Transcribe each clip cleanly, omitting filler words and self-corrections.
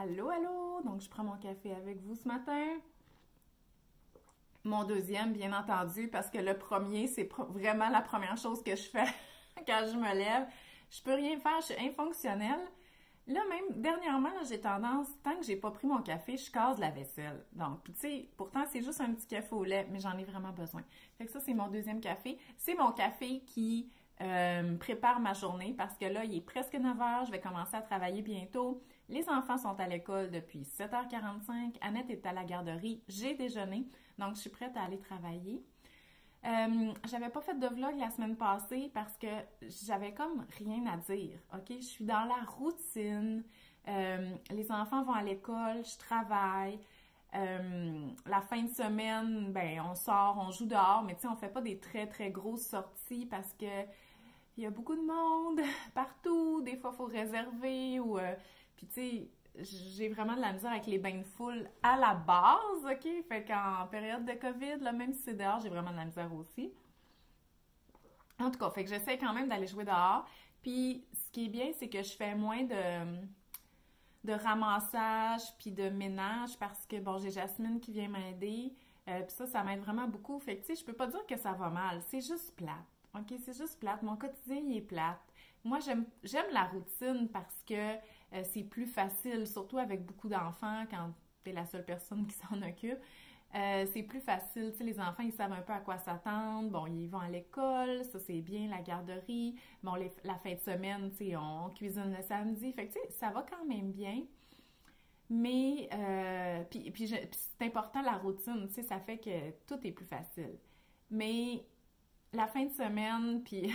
Allô, allô! Donc, je prends mon café avec vous ce matin. Mon deuxième, bien entendu, parce que le premier, c'est vraiment la première chose que je fais quand je me lève. Je peux rien faire, je suis infonctionnelle. Là, même, dernièrement, là, j'ai tendance, tant que j'ai pas pris mon café, je casse la vaisselle. Donc, puis tu sais, pourtant, c'est juste un petit café au lait, mais j'en ai vraiment besoin. Fait que ça, c'est mon deuxième café. C'est mon café qui prépare ma journée parce que là, il est presque 9 heures, je vais commencer à travailler bientôt. Les enfants sont à l'école depuis 7h45. Annette est à la garderie. J'ai déjeuné, donc je suis prête à aller travailler. J'avais pas fait de vlog la semaine passée parce que j'avais comme rien à dire, ok? Je suis dans la routine, les enfants vont à l'école, je travaille, la fin de semaine, ben on sort, on joue dehors, mais tu sais, on fait pas des très très grosses sorties parce que il y a beaucoup de monde partout, des fois il faut réserver ou puis tu sais, j'ai vraiment de la misère avec les bains de foule à la base, ok? Fait qu'en période de COVID, là, même si c'est dehors, j'ai vraiment de la misère aussi. En tout cas, fait que j'essaie quand même d'aller jouer dehors. Puis, ce qui est bien, c'est que je fais moins de ramassage puis de ménage parce que, bon, j'ai Jasmine qui vient m'aider. Puis ça m'aide vraiment beaucoup. Fait que, tu sais, je peux pas dire que ça va mal. C'est juste plate. OK? C'est juste plate. Mon quotidien, il est plate. Moi, j'aime la routine parce que c'est plus facile, surtout avec beaucoup d'enfants, quand t'es la seule personne qui s'en occupe. C'est plus facile, tu sais, les enfants, ils savent un peu à quoi s'attendre. Bon, ils vont à l'école, ça c'est bien, la garderie. Bon, la fin de semaine, tu sais, on cuisine le samedi. Fait que, tu sais, ça va quand même bien. Mais, puis c'est important la routine, tu sais, ça fait que tout est plus facile. Mais la fin de semaine, puis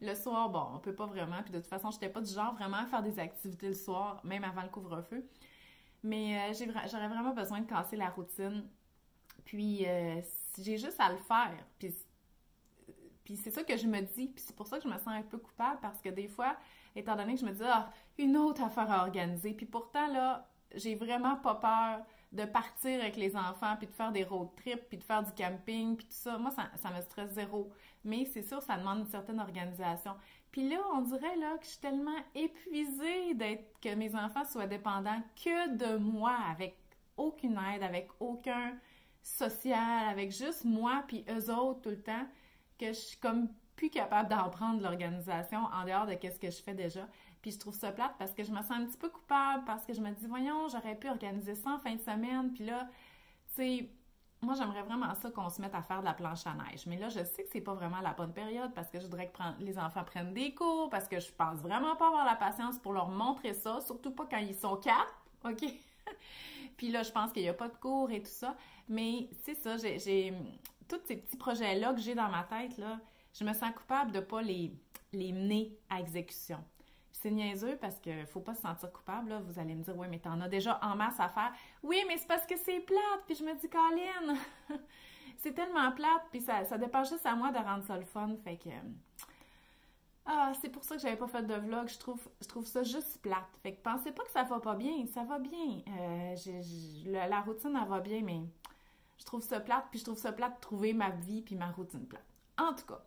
le soir, bon, on peut pas vraiment. Puis de toute façon, j'étais pas du genre vraiment à faire des activités le soir, même avant le couvre-feu. Mais j'aurais vraiment besoin de casser la routine. Puis j'ai juste à le faire. Puis c'est ça que je me dis. Puis c'est pour ça que je me sens un peu coupable parce que des fois, étant donné que je me dis, ah, une autre affaire à organiser. Puis pourtant, là, j'ai vraiment pas peur de partir avec les enfants, puis de faire des road trips, puis de faire du camping, puis tout ça. Moi, ça me stresse zéro. Mais c'est sûr, ça demande une certaine organisation. Puis là, on dirait là que je suis tellement épuisée que mes enfants soient dépendants que de moi, avec aucune aide, avec aucun social, avec juste moi puis eux autres tout le temps, que je suis comme plus capable d'en prendre l'organisation en dehors de ce que je fais déjà. Puis je trouve ça plate parce que je me sens un petit peu coupable parce que je me dis, voyons, j'aurais pu organiser ça en fin de semaine. Puis là, tu sais, moi, j'aimerais vraiment ça qu'on se mette à faire de la planche à neige. Mais là, je sais que c'est pas vraiment la bonne période parce que je voudrais que les enfants prennent des cours, parce que je pense vraiment pas avoir la patience pour leur montrer ça, surtout pas quand ils sont 4, OK? Puis là, je pense qu'il y a pas de cours et tout ça. Mais c'est ça, j'ai tous ces petits projets-là que j'ai dans ma tête, là, je me sens coupable de pas les mener à exécution. C'est niaiseux parce que faut pas se sentir coupable, là. Vous allez me dire, oui, mais t'en as déjà en masse à faire. Oui, mais c'est parce que c'est plate. Puis je me dis, Colin, c'est tellement plate. Puis ça dépend juste à moi de rendre ça le fun. Fait que, c'est pour ça que j'avais pas fait de vlog. Je trouve ça juste plate. Fait que pensez pas que ça va pas bien. Ça va bien. La routine, elle va bien, mais je trouve ça plate. Puis je trouve ça plate de trouver ma vie puis ma routine plate. En tout cas,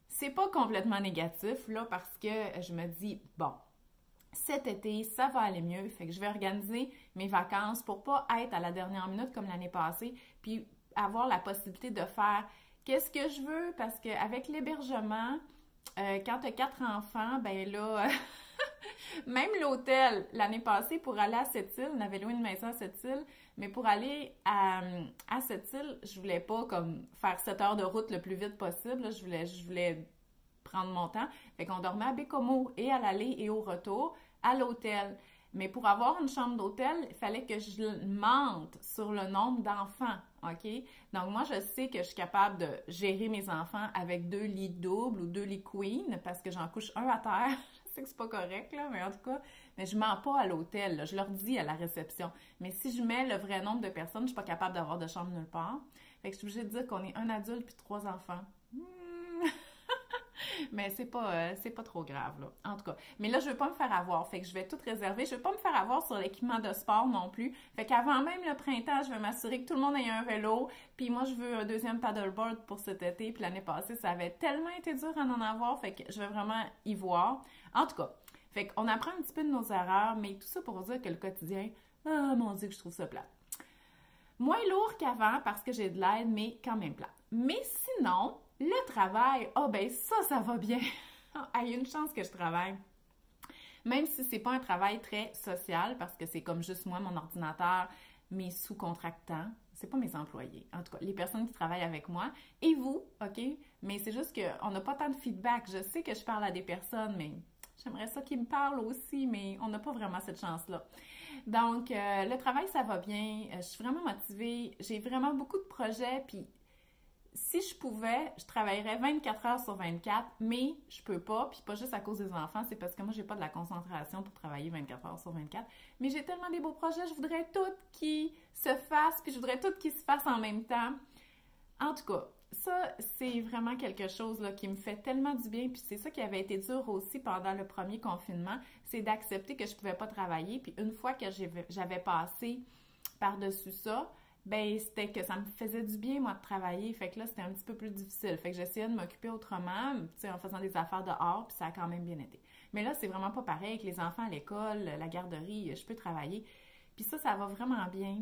c'est pas complètement négatif, là, parce que je me dis, bon, cet été, ça va aller mieux, fait que je vais organiser mes vacances pour pas être à la dernière minute comme l'année passée, puis avoir la possibilité de faire qu'est-ce que je veux, parce qu'avec l'hébergement, quand tu as 4 enfants, ben là, même l'hôtel, l'année passée, pour aller à Sept-Îles, on avait loué une maison à Sept-Îles, mais pour aller à Sept-Îles, je voulais pas comme faire 7 heures de route le plus vite possible, là, je voulais prendre mon temps. Fait qu'on dormait à Bécomo et à l'aller et au retour à l'hôtel. Mais pour avoir une chambre d'hôtel, il fallait que je mente sur le nombre d'enfants, OK? Donc moi, je sais que je suis capable de gérer mes enfants avec 2 lits doubles ou 2 lits queen parce que j'en couche un à terre. Je sais que c'est pas correct, là, mais en tout cas, mais je mens pas à l'hôtel, là. Je leur dis à la réception. Mais si je mets le vrai nombre de personnes, je suis pas capable d'avoir de chambre nulle part. Fait que je suis obligée de dire qu'on est un adulte puis 3 enfants. Mais c'est pas trop grave, là. En tout cas. Mais là, je veux pas me faire avoir. Fait que je vais tout réserver. Je veux pas me faire avoir sur l'équipement de sport non plus. Fait qu'avant même le printemps, je veux m'assurer que tout le monde ait un vélo. Puis moi, je veux un deuxième paddleboard pour cet été. Puis l'année passée, ça avait tellement été dur à en avoir. Fait que je veux vraiment y voir. En tout cas. Fait qu'on apprend un petit peu de nos erreurs, mais tout ça pour dire que le quotidien, ah mon Dieu que je trouve ça plate. Moins lourd qu'avant parce que j'ai de l'aide, mais quand même plate. Mais sinon, le travail, ben ça va bien. Il y a une chance que je travaille. Même si c'est pas un travail très social, parce que c'est comme juste moi, mon ordinateur, mes sous-contractants, c'est pas mes employés, en tout cas, les personnes qui travaillent avec moi, et vous, OK? Mais c'est juste qu'on n'a pas tant de feedback. Je sais que je parle à des personnes, mais j'aimerais ça qu'ils me parlent aussi, mais on n'a pas vraiment cette chance-là. Donc, le travail, ça va bien. Je suis vraiment motivée. J'ai vraiment beaucoup de projets, puis si je pouvais, je travaillerais 24 heures sur 24, mais je peux pas, puis pas juste à cause des enfants, c'est parce que moi, j'ai pas de la concentration pour travailler 24 heures sur 24, mais j'ai tellement des beaux projets, je voudrais tout qui se fassent, puis je voudrais tout qui se fasse en même temps. En tout cas, ça, c'est vraiment quelque chose là, qui me fait tellement du bien, puis c'est ça qui avait été dur aussi pendant le premier confinement, c'est d'accepter que je pouvais pas travailler, puis une fois que j'avais passé par-dessus ça, ben c'était que ça me faisait du bien, moi, de travailler. Fait que là, c'était un petit peu plus difficile. Fait que j'essayais de m'occuper autrement, tu sais, en faisant des affaires dehors, puis ça a quand même bien été. Mais là, c'est vraiment pas pareil. Avec les enfants à l'école, la garderie, je peux travailler. Puis ça va vraiment bien.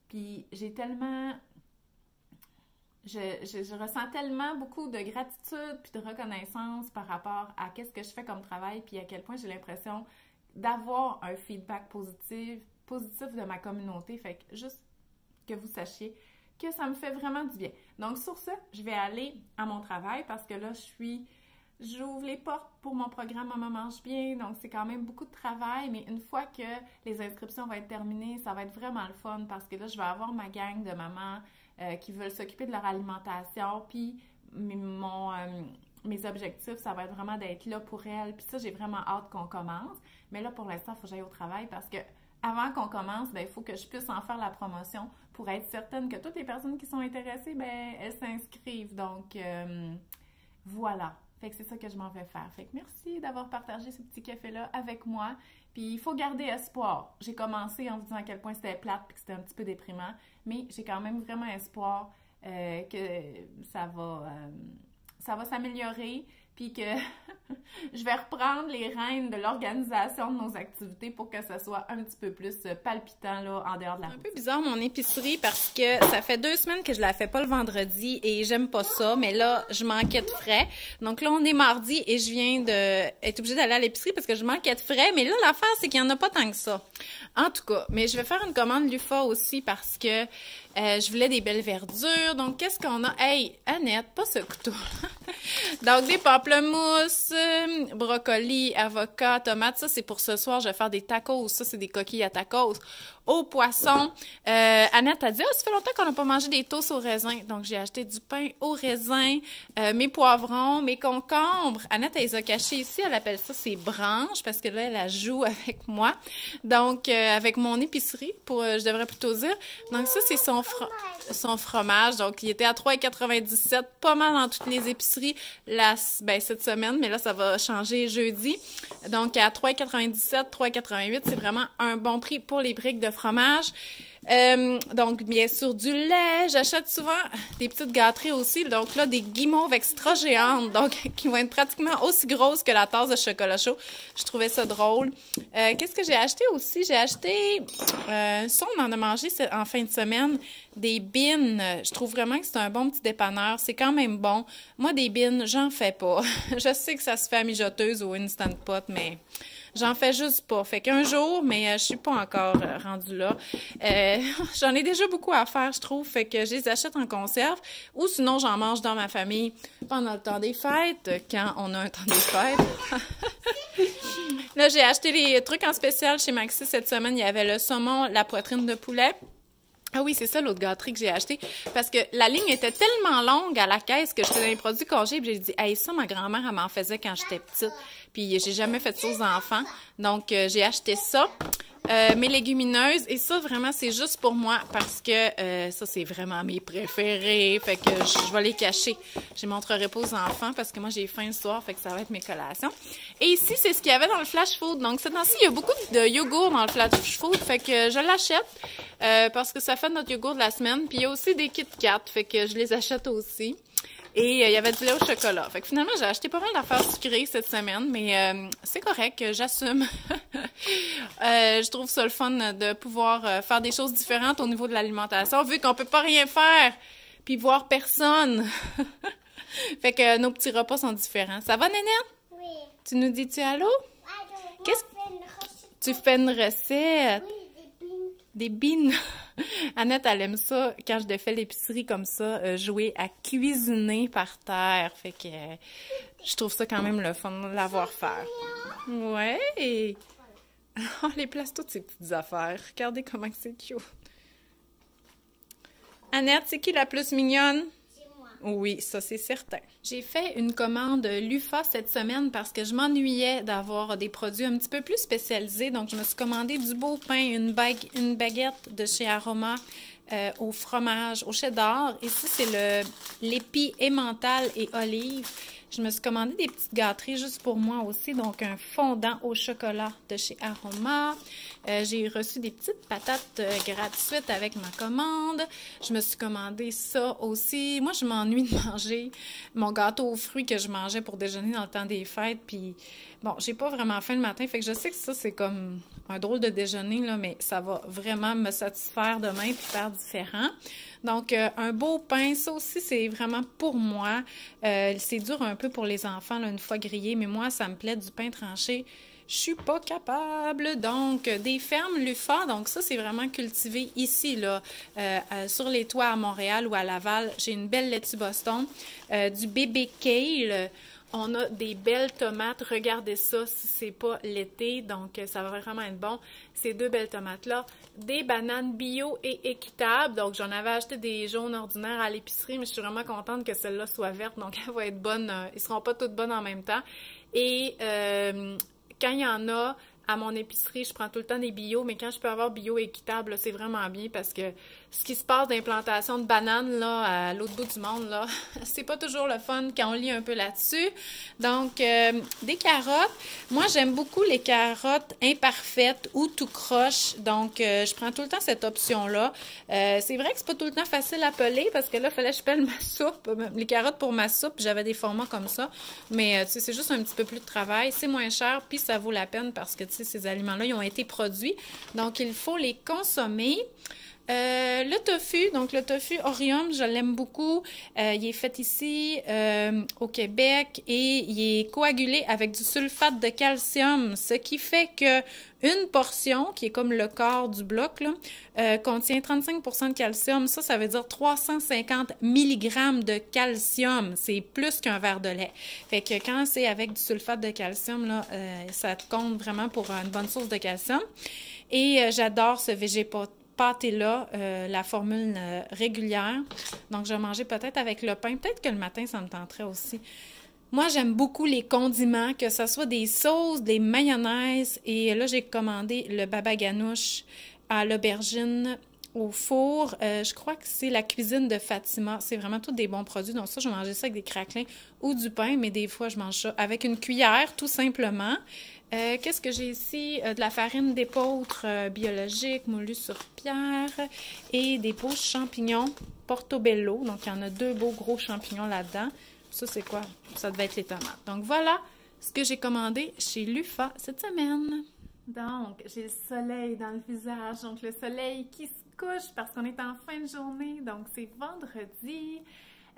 Puis j'ai tellement... Je ressens tellement beaucoup de gratitude puis de reconnaissance par rapport à qu'est-ce que je fais comme travail, puis à quel point j'ai l'impression d'avoir un feedback positif de ma communauté. Fait que juste que vous sachiez que ça me fait vraiment du bien. Donc, sur ce, je vais aller à mon travail parce que là, j'ouvre les portes pour mon programme Maman mange bien. Donc, c'est quand même beaucoup de travail, mais une fois que les inscriptions vont être terminées, ça va être vraiment le fun parce que là, je vais avoir ma gang de mamans qui veulent s'occuper de leur alimentation, puis mes objectifs, ça va être vraiment d'être là pour elles. Puis ça, j'ai vraiment hâte qu'on commence. Mais là, pour l'instant, il faut que j'aille au travail parce que avant qu'on commence, ben, il faut que je puisse en faire la promotion pour être certaine que toutes les personnes qui sont intéressées, ben, elles s'inscrivent. Donc, voilà. Fait que c'est ça que je m'en vais faire. Fait que merci d'avoir partagé ce petit café-là avec moi. Puis, il faut garder espoir. J'ai commencé en vous disant à quel point c'était plate et que c'était un petit peu déprimant, mais j'ai quand même vraiment espoir que ça va s'améliorer, puis que je vais reprendre les rênes de l'organisation de nos activités pour que ça soit un petit peu plus palpitant là, en dehors de la routine. C'est un peu bizarre mon épicerie parce que ça fait 2 semaines que je la fais pas le vendredi et j'aime pas ça, mais là, je manquais de frais. Donc là, on est mardi et je viens d'être obligée d'aller à l'épicerie parce que je manquais de frais, mais là, l'affaire, c'est qu'il y en a pas tant que ça. En tout cas, mais je vais faire une commande Lufa aussi parce que je voulais des belles verdures. Donc, qu'est-ce qu'on a? Hey, Annette, pas ce couteau. Donc, des pamplemousses, brocolis, avocats, tomates. Ça, c'est pour ce soir. Je vais faire des tacos. Ça, c'est des coquilles à tacos. Au poisson. Annette a dit, ça fait longtemps qu'on n'a pas mangé des toasts au raisin. Donc, j'ai acheté du pain au raisin, mes poivrons, mes concombres. Annette, elle les a cachés ici. Elle appelle ça ses branches parce que là, elle joue avec moi. Donc, avec mon épicerie, je devrais plutôt dire. Donc, ça, c'est son fromage. Donc, il était à 3,97 $, pas mal dans toutes les épiceries cette semaine, mais là, ça va changer jeudi. Donc, à 3,97 $, 3,88 $, c'est vraiment un bon prix pour les briques de fromage. Donc, bien sûr, du lait. J'achète souvent des petites gâteries aussi. Donc là, des guimauves extra géantes, donc qui vont être pratiquement aussi grosses que la tasse de chocolat chaud. Je trouvais ça drôle. Qu'est-ce que j'ai acheté aussi? J'ai acheté, ça, on en a mangé en fin de semaine, des beans. Je trouve vraiment que c'est un bon petit dépanneur. C'est quand même bon. Moi, des beans, j'en fais pas. Je sais que ça se fait à mijoteuse ou Instant Pot, mais j'en fais juste pas. Fait qu'un jour, mais je suis pas encore rendue là. J'en ai déjà beaucoup à faire, je trouve. Fait que je les achète en conserve. Ou sinon, j'en mange dans ma famille pendant le temps des fêtes, quand on a un temps des fêtes. Là, j'ai acheté les trucs en spécial chez Maxi cette semaine. Il y avait le saumon, la poitrine de poulet. Ah oui, c'est ça l'autre gâterie que j'ai acheté. Parce que la ligne était tellement longue à la caisse que j'étais dans les produits congés. Puis j'ai dit, hey, ça, ma grand-mère, elle m'en faisait quand j'étais petite. Puis j'ai jamais fait ça aux enfants. Donc, j'ai acheté ça. Mes légumineuses. Et ça, vraiment, c'est juste pour moi parce que ça, c'est vraiment mes préférés. Fait que je vais les cacher. Je les montrerai pas aux enfants parce que moi, j'ai faim le soir. Fait que ça va être mes collations. Et ici, c'est ce qu'il y avait dans le Flash Food. Donc, ce temps-ci, il y a beaucoup de yogourt dans le Flash Food. Fait que je l'achète parce que ça fait notre yogourt de la semaine. Puis, il y a aussi des Kit Kat. Fait que je les achète aussi. Et il y avait du lait au chocolat. Fait que finalement, j'ai acheté pas mal d'affaires sucrées cette semaine, mais c'est correct, j'assume. Je trouve ça le fun de pouvoir faire des choses différentes au niveau de l'alimentation, vu qu'on peut pas rien faire, puis voir personne. Fait que nos petits repas sont différents. Ça va, Nénette? Oui. Tu nous dis-tu allô? Alors, Qu'est-ce- moi, je fais une recette. Tu fais une recette? Oui, des bines. Des beans. Annette, elle aime ça, quand je défais l'épicerie comme ça, jouer à cuisiner par terre. Fait que je trouve ça quand même le fun de l'avoir faire. Ouais. Oh, les place toutes ces petites affaires. Regardez comment c'est cute. Annette, c'est qui la plus mignonne? C'est moi. Oui, ça c'est certain. J'ai fait une commande Lufa cette semaine parce que je m'ennuyais d'avoir des produits un petit peu plus spécialisés. Donc, je me suis commandé du beau pain, une baguette de chez Aroma au fromage, au cheddar. Ici, c'est l'épi emmental et olive. Je me suis commandé des petites gâteries juste pour moi aussi. Donc, un fondant au chocolat de chez Aroma. J'ai reçu des petites patates gratuites avec ma commande. Je me suis commandé ça aussi. Moi, je m'ennuie de manger mon gâteau aux fruits que je mangeais pour déjeuner dans le temps des fêtes. Puis, bon, j'ai pas vraiment faim le matin. Fait que je sais que ça, c'est comme un drôle de déjeuner, là, mais ça va vraiment me satisfaire demain puis faire différent. Donc, un beau pain, ça aussi, c'est vraiment pour moi. C'est dur un peu pour les enfants, là, une fois grillé, mais moi, ça me plaît du pain tranché. Je suis pas capable. Donc, des fermes Lufa, donc ça, c'est vraiment cultivé ici, là, sur les toits à Montréal ou à Laval. J'ai une belle laitue Boston, du bébé kale. On a des belles tomates. Regardez ça, si c'est pas l'été, donc ça va vraiment être bon. Ces deux belles tomates-là. Des bananes bio et équitables. Donc, j'en avais acheté des jaunes ordinaires à l'épicerie, mais je suis vraiment contente que celle-là soit verte. Donc, elle va être bonne. Ils seront pas toutes bonnes en même temps. Et quand il y en a à mon épicerie, je prends tout le temps des bio, mais quand je peux avoir bio équitable, c'est vraiment bien parce que ce qui se passe d'implantation de bananes là, à l'autre bout du monde, là, c'est pas toujours le fun quand on lit un peu là-dessus. Donc, des carottes. Moi, j'aime beaucoup les carottes imparfaites ou tout croche. Donc, je prends tout le temps cette option-là. C'est vrai que c'est pas tout le temps facile à peler parce que là, il fallait que je pèle ma soupe. Les carottes pour ma soupe, j'avais des formats comme ça. Mais, tu sais, c'est juste un petit peu plus de travail. C'est moins cher, puis ça vaut la peine parce que, tu sais, ces aliments-là, ils ont été produits. Donc, il faut les consommer. Le tofu, donc le tofu Orium, je l'aime beaucoup. Il est fait ici au Québec et il est coagulé avec du sulfate de calcium, ce qui fait que une portion, qui est comme le quart du bloc, là, contient 35% de calcium. Ça veut dire 350 mg de calcium. C'est plus qu'un verre de lait. Fait que quand c'est avec du sulfate de calcium, là, ça compte vraiment pour une bonne source de calcium. Et j'adore ce pâté-là, la formule régulière. Donc, je vais manger peut-être avec le pain. Peut-être que le matin, ça me tenterait aussi. Moi, j'aime beaucoup les condiments, que ce soit des sauces, des mayonnaises. Et là, j'ai commandé le baba ganoush à l'aubergine au four. Je crois que c'est la cuisine de Fatima. C'est vraiment tous des bons produits. Donc ça, je vais manger ça avec des craquelins ou du pain, mais des fois, je mange ça avec une cuillère, tout simplement. Qu'est-ce que j'ai ici? De la farine d'épeautre biologique, moulue sur pierre et des beaux champignons portobello. Donc, il y en a 2 beaux gros champignons là-dedans. Ça, c'est quoi? Ça devait être les tomates. Donc, voilà ce que j'ai commandé chez Lufa cette semaine. Donc, j'ai le soleil dans le visage. Donc, le soleil qui se couche parce qu'on est en fin de journée. Donc, c'est vendredi.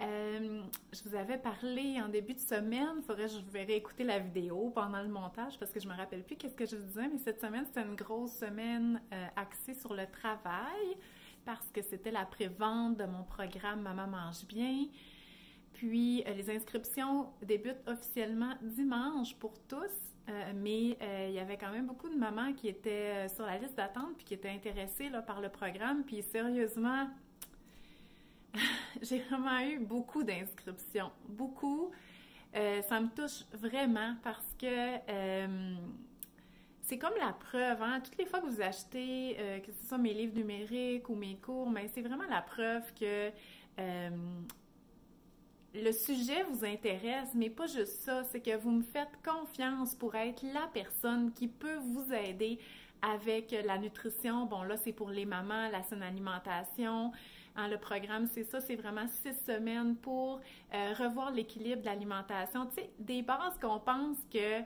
Je vous avais parlé en début de semaine, il faudrait que je vais réécouter la vidéo pendant le montage parce que je me rappelle plus qu'est-ce que je vous disais, mais cette semaine, c'était une grosse semaine axée sur le travail parce que c'était la pré-vente de mon programme Maman mange bien. Puis, les inscriptions débutent officiellement dimanche pour tous, mais il y avait quand même beaucoup de mamans qui étaient sur la liste d'attente puis qui étaient intéressées là, par le programme. Puis, sérieusement, j'ai vraiment eu beaucoup d'inscriptions. Beaucoup. Ça me touche vraiment parce que c'est comme la preuve, hein? Toutes les fois que vous achetez, que ce soit mes livres numériques ou mes cours, mais c'est vraiment la preuve que le sujet vous intéresse, mais pas juste ça, c'est que vous me faites confiance pour être la personne qui peut vous aider avec la nutrition. Bon, là, c'est pour les mamans, la saine alimentation. Hein, le programme, c'est ça, c'est vraiment 6 semaines pour revoir l'équilibre de l'alimentation. Tu sais, des bases qu'on pense que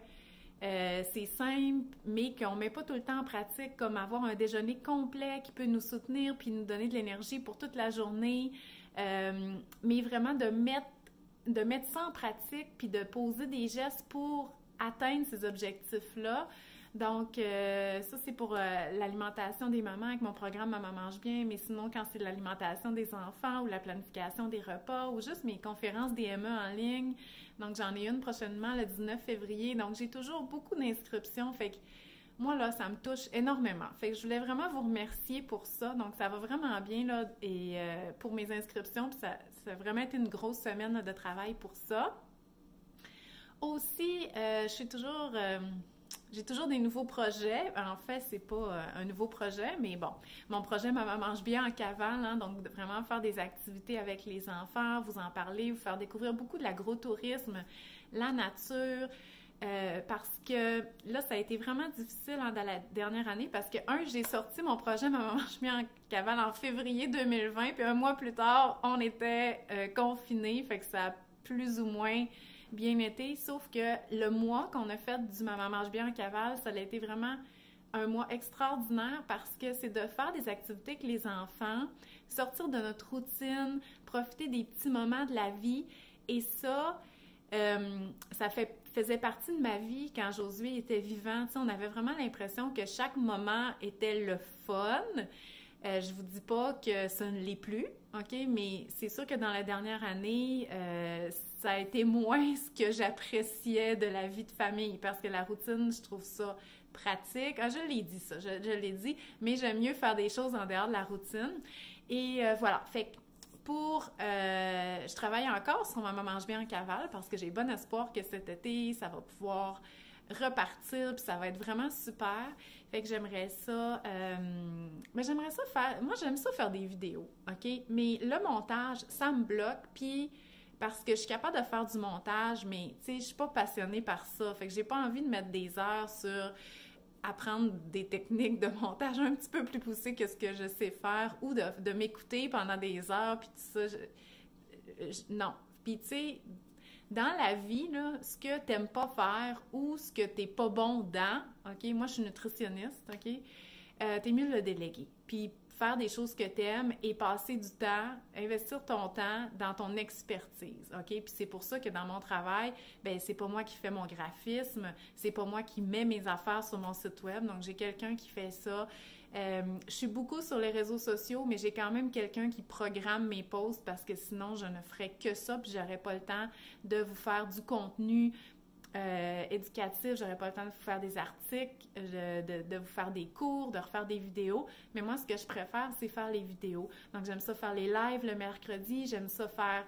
c'est simple, mais qu'on ne met pas tout le temps en pratique, comme avoir un déjeuner complet qui peut nous soutenir puis nous donner de l'énergie pour toute la journée, mais vraiment de mettre ça en pratique puis de poser des gestes pour atteindre ces objectifs-là. Donc, ça, c'est pour l'alimentation des mamans avec mon programme Maman mange bien, mais sinon, quand c'est l'alimentation des enfants ou la planification des repas ou juste mes conférences DME en ligne, donc j'en ai une prochainement le 19 février, donc j'ai toujours beaucoup d'inscriptions, fait que moi, là, ça me touche énormément. Fait que je voulais vraiment vous remercier pour ça, donc ça va vraiment bien, là, et pour mes inscriptions, puis ça a vraiment été une grosse semaine là, de travail pour ça. Aussi, j'ai toujours des nouveaux projets. En fait, c'est pas un nouveau projet, mais bon, mon projet Maman mange bien en cavale, hein, donc vraiment faire des activités avec les enfants, vous en parler, vous faire découvrir beaucoup de l'agrotourisme, la nature, parce que là, ça a été vraiment difficile hein, dans la dernière année parce que, j'ai sorti mon projet Maman mange bien en cavale en février 2020, puis un mois plus tard, on était confinés, fait que ça a plus ou moins bien été, sauf que le mois qu'on a fait du Maman mange bien en cavale, ça a été vraiment un mois extraordinaire parce que c'est de faire des activités avec les enfants, sortir de notre routine, profiter des petits moments de la vie. Et ça, ça faisait partie de ma vie quand Josué était vivant. Tu sais, on avait vraiment l'impression que chaque moment était le fun. Je vous dis pas que ça ne l'est plus, OK? Mais c'est sûr que dans la dernière année, ça a été moins ce que j'appréciais de la vie de famille parce que la routine, je trouve ça pratique. Ah, je l'ai dit ça, je l'ai dit, mais j'aime mieux faire des choses en dehors de la routine. Et voilà, fait que je travaille encore sur Maman mange bien en cavale parce que j'ai bon espoir que cet été, ça va pouvoir repartir, puis ça va être vraiment super. Fait que j'aimerais ça faire... Moi, j'aime ça faire des vidéos, OK? Mais le montage, ça me bloque, puis parce que je suis capable de faire du montage, mais, tu sais, je suis pas passionnée par ça. Fait que j'ai pas envie de mettre des heures sur apprendre des techniques de montage un petit peu plus poussées que ce que je sais faire ou de m'écouter pendant des heures, puis tout ça. Non. Puis, tu sais... Dans la vie, là, ce que t'aimes pas faire ou ce que t'es pas bon dans, OK? Moi, je suis nutritionniste, OK? T'es mieux de le déléguer. Puis faire des choses que t'aimes et passer du temps, investir ton temps dans ton expertise, OK? Puis c'est pour ça que dans mon travail, ben c'est pas moi qui fais mon graphisme, c'est pas moi qui mets mes affaires sur mon site web, donc j'ai quelqu'un qui fait ça. Je suis beaucoup sur les réseaux sociaux, mais j'ai quand même quelqu'un qui programme mes posts parce que sinon, je ne ferais que ça, puis j'aurais pas le temps de vous faire du contenu éducatif, j'aurais pas le temps de vous faire des articles, de vous faire des cours, de refaire des vidéos. Mais moi, ce que je préfère, c'est faire les vidéos. Donc, j'aime ça faire les lives le mercredi, j'aime ça faire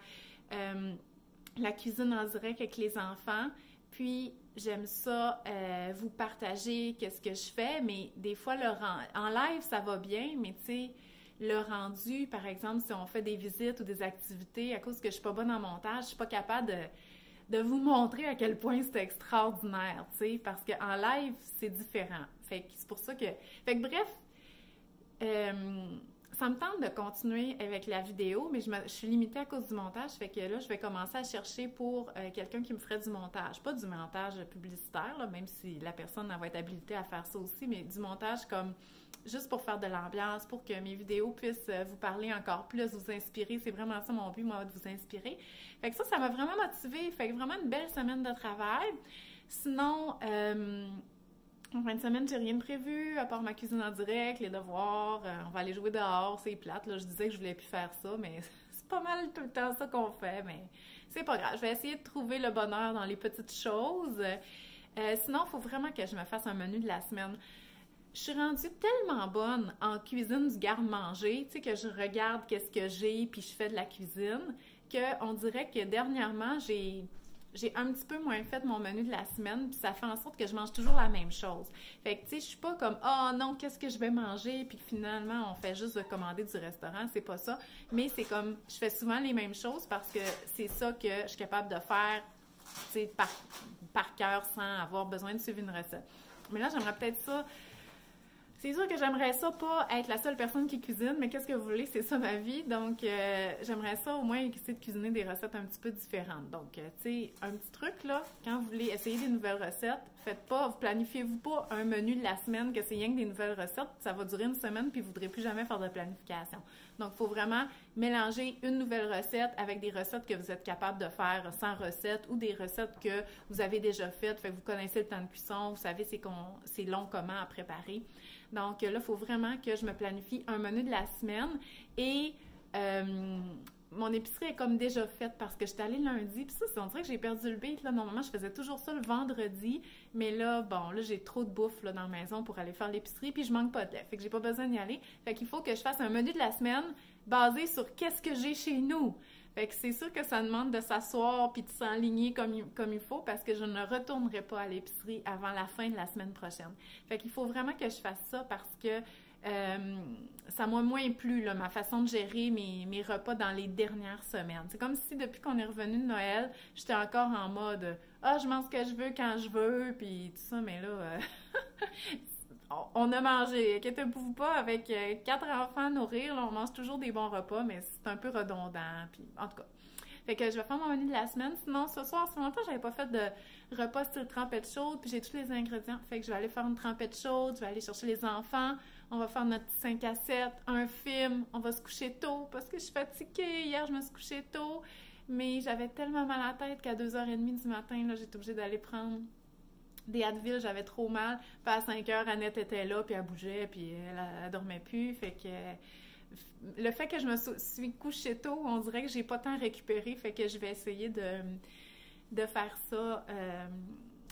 la cuisine en direct avec les enfants. Puis, j'aime ça vous partager qu'est-ce que je fais, mais des fois, en live, ça va bien, mais tu sais, le rendu, par exemple, si on fait des visites ou des activités, à cause que je suis pas bonne en montage, je suis pas capable de vous montrer à quel point c'est extraordinaire, tu sais, parce qu'en live, c'est différent. Fait que c'est pour ça que... Fait que bref, ça me tente de continuer avec la vidéo, mais je suis limitée à cause du montage, fait que là, je vais commencer à chercher pour quelqu'un qui me ferait du montage. Pas du montage publicitaire, là, même si la personne va être habilitée à faire ça aussi, mais du montage comme juste pour faire de l'ambiance, pour que mes vidéos puissent vous parler encore plus, vous inspirer. C'est vraiment ça mon but, moi, de vous inspirer. Fait que ça m'a vraiment motivée. Fait que vraiment une belle semaine de travail. Sinon, en fin de semaine, j'ai rien de prévu, à part ma cuisine en direct, les devoirs. On va aller jouer dehors, c'est plate. Là, je disais que je voulais plus faire ça, mais c'est pas mal tout le temps ça qu'on fait, mais c'est pas grave. Je vais essayer de trouver le bonheur dans les petites choses. Sinon, il faut vraiment que je me fasse un menu de la semaine. Je suis rendue tellement bonne en cuisine du garde-manger, tu sais, que je regarde qu'est-ce que j'ai, puis je fais de la cuisine, qu'on dirait que dernièrement, j'ai un petit peu moins fait mon menu de la semaine, puis ça fait en sorte que je mange toujours la même chose. Fait que, tu sais, je suis pas comme « Oh non, qu'est-ce que je vais manger? » Puis finalement, on fait juste de commander du restaurant, c'est pas ça. Mais c'est comme, je fais souvent les mêmes choses parce que c'est ça que je suis capable de faire, tu sais, par cœur, sans avoir besoin de suivre une recette. Mais là, j'aimerais peut-être ça... C'est sûr que j'aimerais ça pas être la seule personne qui cuisine, mais qu'est-ce que vous voulez, c'est ça ma vie. Donc, j'aimerais ça au moins essayer de cuisiner des recettes un petit peu différentes. Donc, tu sais, un petit truc là, quand vous voulez essayer des nouvelles recettes, planifiez-vous pas un menu de la semaine que c'est rien que des nouvelles recettes. Ça va durer une semaine puis vous ne voudrez plus jamais faire de planification. Donc, il faut vraiment mélanger une nouvelle recette avec des recettes que vous êtes capable de faire sans recette ou des recettes que vous avez déjà faites. Fait que vous connaissez le temps de cuisson, vous savez c'est long comment à préparer. Donc là, il faut vraiment que je me planifie un menu de la semaine et mon épicerie est comme déjà faite parce que j'étais allée lundi. Puis ça, on dirait que j'ai perdu le beat. Là. Normalement, je faisais toujours ça le vendredi. Mais là, bon, là, j'ai trop de bouffe là, dans la maison pour aller faire l'épicerie. Puis je manque pas de lait. Fait que j'ai pas besoin d'y aller. Fait qu'il faut que je fasse un menu de la semaine basé sur qu'est-ce que j'ai chez nous. Fait que c'est sûr que ça demande de s'asseoir puis de s'enligner comme il faut parce que je ne retournerai pas à l'épicerie avant la fin de la semaine prochaine. Fait qu'il faut vraiment que je fasse ça parce que ça m'a moins plu, là, ma façon de gérer mes repas dans les dernières semaines. C'est comme si depuis qu'on est revenu de Noël, j'étais encore en mode « Ah, je mange ce que je veux quand je veux », puis tout ça, mais là, on a mangé. Inquiétez-vous pas, avec 4 enfants à nourrir, là, on mange toujours des bons repas, mais c'est un peu redondant, puis en tout cas. Fait que je vais faire mon menu de la semaine. Sinon, ce soir, ce matin, j'avais pas fait de repas style trempette chaude, puis j'ai tous les ingrédients. Fait que je vais aller faire une trempette chaude, je vais aller chercher les enfants, on va faire notre 5 à 7, un film, on va se coucher tôt parce que je suis fatiguée. Hier, je me suis couchée tôt, mais j'avais tellement mal à la tête qu'à 2h30 du matin, là, j'étais obligée d'aller prendre des Advil, j'avais trop mal. Puis à 5h, Annette était là, puis elle bougeait, puis elle dormait plus. Fait que le fait que je me suis couchée tôt, on dirait que j'ai pas tant récupéré. Fait que je vais essayer de faire ça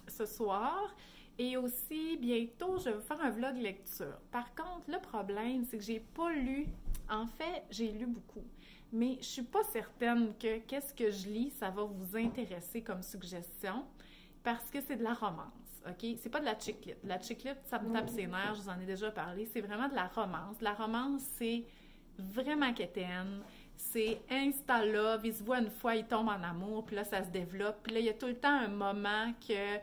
ce soir. Et aussi, bientôt, je vais faire un vlog lecture. Par contre, le problème, c'est que j'ai pas lu. En fait, j'ai lu beaucoup. Mais je suis pas certaine que qu'est-ce que je lis, ça va vous intéresser comme suggestion. Parce que c'est de la romance, OK? C'est pas de la chick lit. La chick lit, ça me tape ses nerfs, je vous en ai déjà parlé. C'est vraiment de la romance. La romance, c'est vraiment quétaine. C'est insta-love. Ils se voient une fois, ils tombent en amour, puis là, ça se développe. Puis là, il y a tout le temps un moment que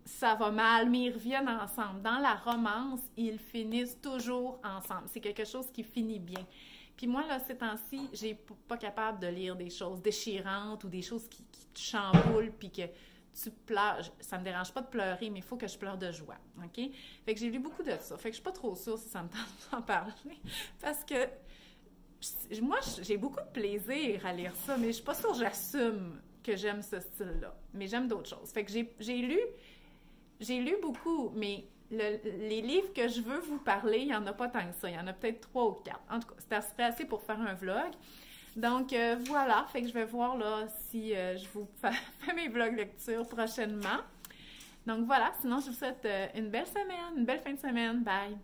ça va mal, mais ils reviennent ensemble. Dans la romance, ils finissent toujours ensemble. C'est quelque chose qui finit bien. Puis moi, là, ces temps-ci, j'ai pas capable de lire des choses déchirantes ou des choses qui te chamboulent, puis que tu pleures. Ça me dérange pas de pleurer, mais il faut que je pleure de joie, OK? Fait que j'ai lu beaucoup de ça. Fait que je suis pas trop sûre si ça me tente d'en parler. Parce que moi, j'ai beaucoup de plaisir à lire ça, mais je suis pas sûre que j'assume que j'aime ce style-là. Mais j'aime d'autres choses. Fait que j'ai lu beaucoup, mais les livres que je veux vous parler, il n'y en a pas tant que ça. Il y en a peut-être 3 ou 4. En tout cas, c'était assez pour faire un vlog. Donc, voilà. Fait que je vais voir là si je vous fais mes vlogs lecture prochainement. Donc, voilà. Sinon, je vous souhaite une belle semaine, une belle fin de semaine. Bye!